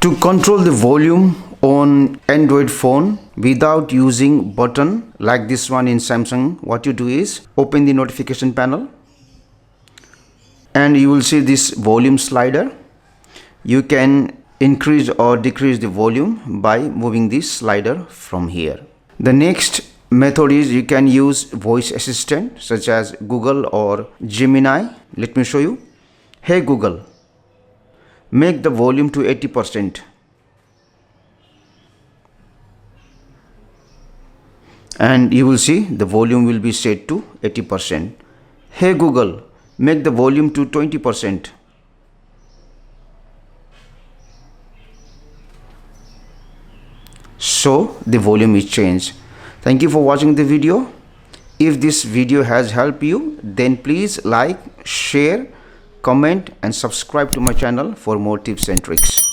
To control the volume on Android phone without using button like this one in Samsung, what you do is open the notification panel and you will see this volume slider. You can increase or decrease the volume by moving this slider from here. The next method is you can use voice assistant such as Google or Gemini. Let me show you. Hey Google, make the volume to 80%. And you will see the volume will be set to 80%. Hey Google, make the volume to 20%. So the volume is changed. Thank you for watching the video. If this video has helped you, then please like, share, comment and subscribe to my channel for more tips and tricks.